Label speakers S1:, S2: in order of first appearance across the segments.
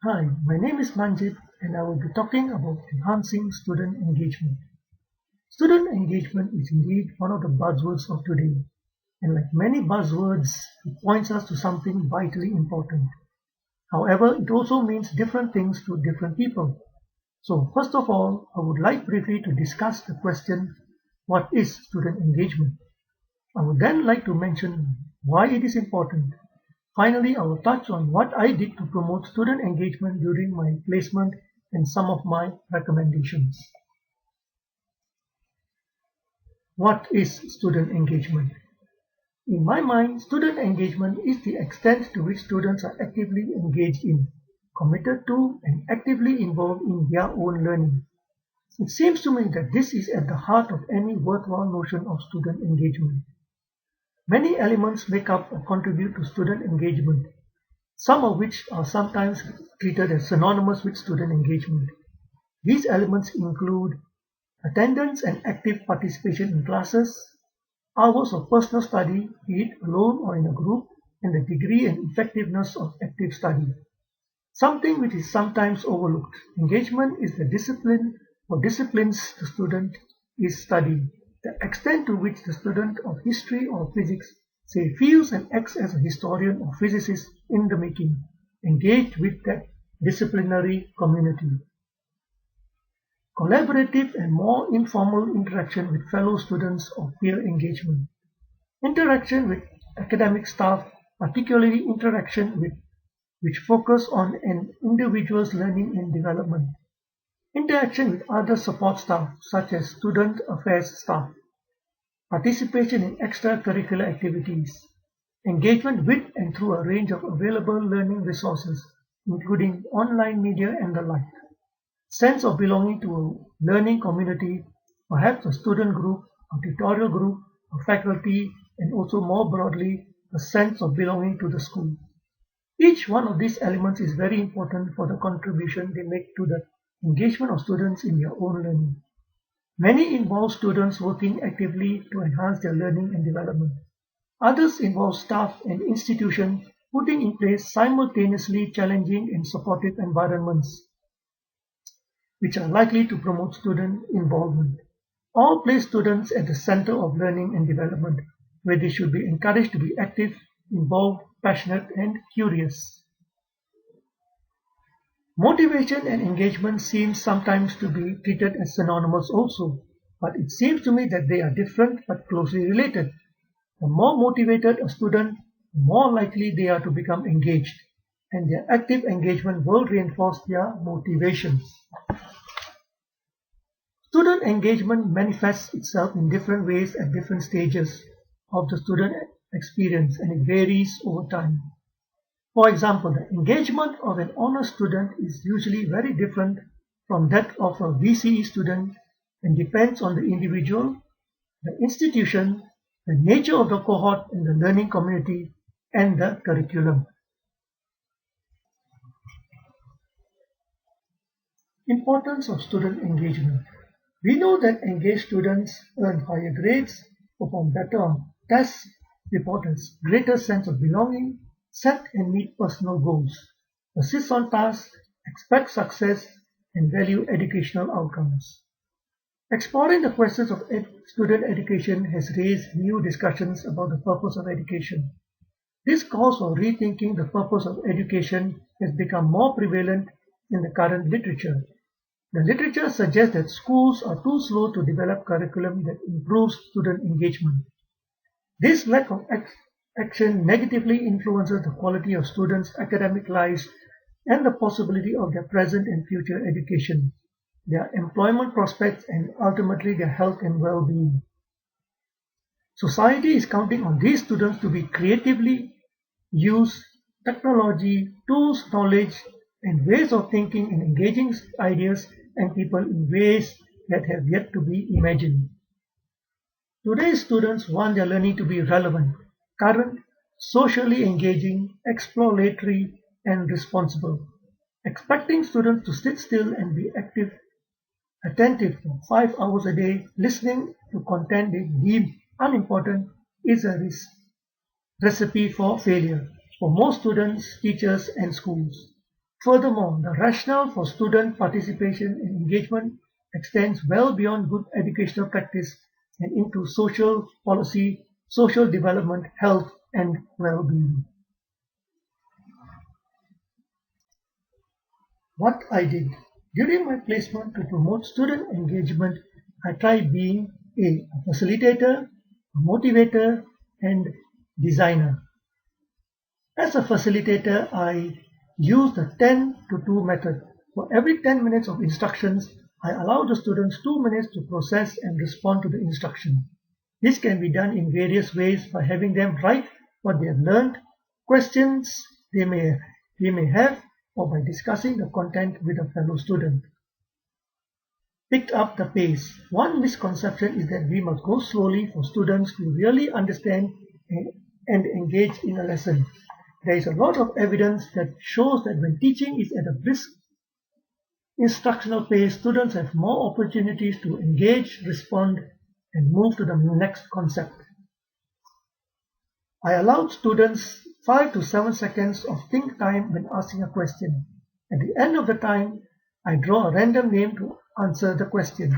S1: Hi, my name is Manjit and I will be talking about enhancing student engagement. Student engagement is indeed one of the buzzwords of today, and like many buzzwords, it points us to something vitally important. However, it also means different things to different people. So, first of all, I would like briefly to discuss the question, what is student engagement? I would then like to mention why it is important. Finally, I will touch on what I did to promote student engagement during my placement and some of my recommendations. What is student engagement? In my mind, student engagement is the extent to which students are actively engaged in, committed to, and actively involved in their own learning. It seems to me that this is at the heart of any worthwhile notion of student engagement. Many elements make up or contribute to student engagement, some of which are sometimes treated as synonymous with student engagement. These elements include attendance and active participation in classes, hours of personal study, be it alone or in a group, and the degree and effectiveness of active study. Something which is sometimes overlooked. Engagement is the discipline or disciplines the student is studying. The extent to which the student of history or physics, say, feels and acts as a historian or physicist in the making, engaged with that disciplinary community. Collaborative and more informal interaction with fellow students or peer engagement. Interaction with academic staff, particularly interaction with which focus on an individual's learning and development. Interaction with other support staff, such as student affairs staff. Participation in extracurricular activities. Engagement with and through a range of available learning resources, including online media and the like. Sense of belonging to a learning community, perhaps a student group, a tutorial group, a faculty, and also more broadly, a sense of belonging to the school. Each one of these elements is very important for the contribution they make to the engagement of students in their own learning. Many involve students working actively to enhance their learning and development. Others involve staff and institutions putting in place simultaneously challenging and supportive environments which are likely to promote student involvement. All place students at the center of learning and development, where they should be encouraged to be active, involved, passionate, and curious. Motivation and engagement seem sometimes to be treated as synonymous also, but it seems to me that they are different but closely related. The more motivated a student, the more likely they are to become engaged, and their active engagement will reinforce their motivations. Student engagement manifests itself in different ways at different stages of the student experience, and it varies over time. For example, the engagement of an honors student is usually very different from that of a VCE student and depends on the individual, the institution, the nature of the cohort and the learning community, and the curriculum. Importance of student engagement. We know that engaged students earn higher grades, perform better on tests, report a greater sense of belonging, set and meet personal goals, persist on tasks, expect success, and value educational outcomes. Exploring the questions of student education has raised new discussions about the purpose of education. This calls for rethinking the purpose of education has become more prevalent in the current literature. The literature suggests that schools are too slow to develop curriculum that improves student engagement. This lack of action negatively influences the quality of students' academic lives and the possibility of their present and future education, their employment prospects, and ultimately their health and well-being. Society is counting on these students to be creatively use technology, tools, knowledge, and ways of thinking and engaging ideas and people in ways that have yet to be imagined. Today's students want their learning to be relevant, current, socially engaging, exploratory, and responsible. Expecting students to sit still and be active, attentive for 5 hours a day, listening to content they deem unimportant is a recipe for failure for most students, teachers, and schools. Furthermore, the rationale for student participation and engagement extends well beyond good educational practice and into social policy, social development, health, and well-being. What I did during my placement to promote student engagement, I tried being a facilitator, a motivator, and designer. As a facilitator, I use the 10 to 2 method. For every 10 minutes of instructions, I allow the students 2 minutes to process and respond to the instruction. This can be done in various ways by having them write what they have learned, questions they may have, or by discussing the content with a fellow student. Picked up the pace. One misconception is that we must go slowly for students to really understand and engage in a lesson. There is a lot of evidence that shows that when teaching is at a brisk instructional pace, students have more opportunities to engage, respond, and move to the next concept. I allowed students 5 to 7 seconds of think time when asking a question. At the end of the time, I draw a random name to answer the question.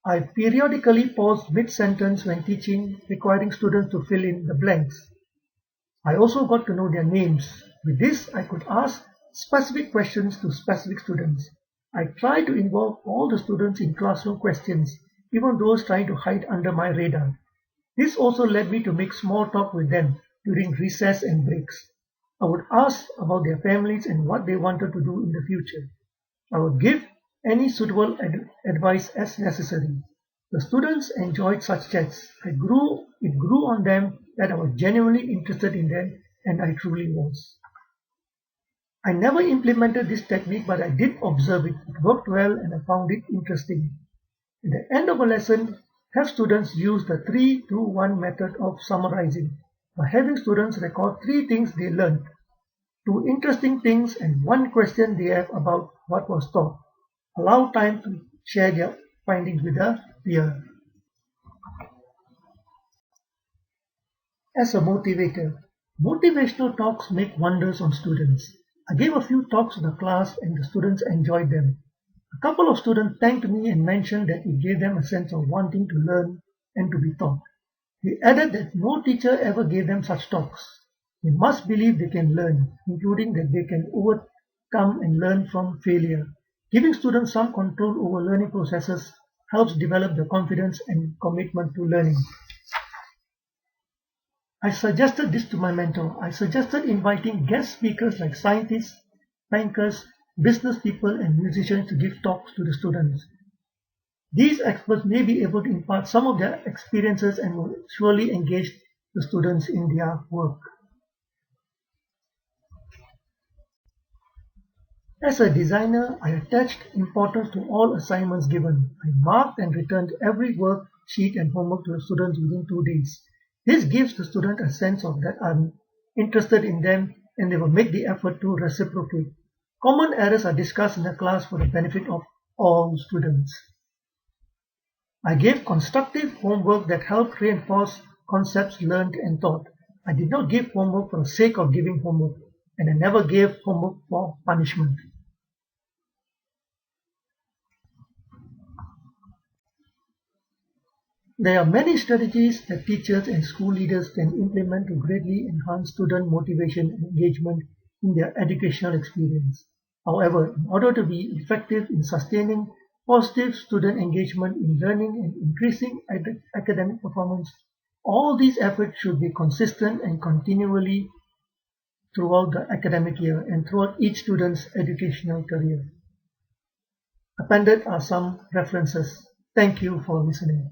S1: I periodically paused mid-sentence when teaching, requiring students to fill in the blanks. I also got to know their names. With this, I could ask specific questions to specific students. I tried to involve all the students in classroom questions, even those trying to hide under my radar. This also led me to make small talk with them during recess and breaks. I would ask about their families and what they wanted to do in the future. I would give any suitable advice as necessary. The students enjoyed such chats. It grew on them that I was genuinely interested in them, and I truly was. I never implemented this technique, but I did observe it. It worked well and I found it interesting. At the end of a lesson, have students use the 3-2-1 method of summarizing by having students record 3 things they learned, 2 interesting things, and 1 question they have about what was taught. Allow time to share their findings with a peer. As a motivator, motivational talks make wonders on students. I gave a few talks to the class and the students enjoyed them. A couple of students thanked me and mentioned that it gave them a sense of wanting to learn and to be taught. They added that no teacher ever gave them such talks. They must believe they can learn, including that they can overcome and learn from failure. Giving students some control over learning processes helps develop the confidence and commitment to learning. I suggested this to my mentor. I suggested inviting guest speakers like scientists, bankers, business people, and musicians to give talks to the students. These experts may be able to impart some of their experiences and will surely engage the students in their work. As a designer, I attached importance to all assignments given. I marked and returned every worksheet and homework to the students within 2 days. This gives the student a sense of that I'm interested in them and they will make the effort to reciprocate. Common errors are discussed in the class for the benefit of all students. I gave constructive homework that helped reinforce concepts learned and taught. I did not give homework for the sake of giving homework, and I never gave homework for punishment. There are many strategies that teachers and school leaders can implement to greatly enhance student motivation and engagement in their educational experience. However, in order to be effective in sustaining positive student engagement in learning and increasing academic performance, all these efforts should be consistent and continually throughout the academic year and throughout each student's educational career. Appended are some references. Thank you for listening.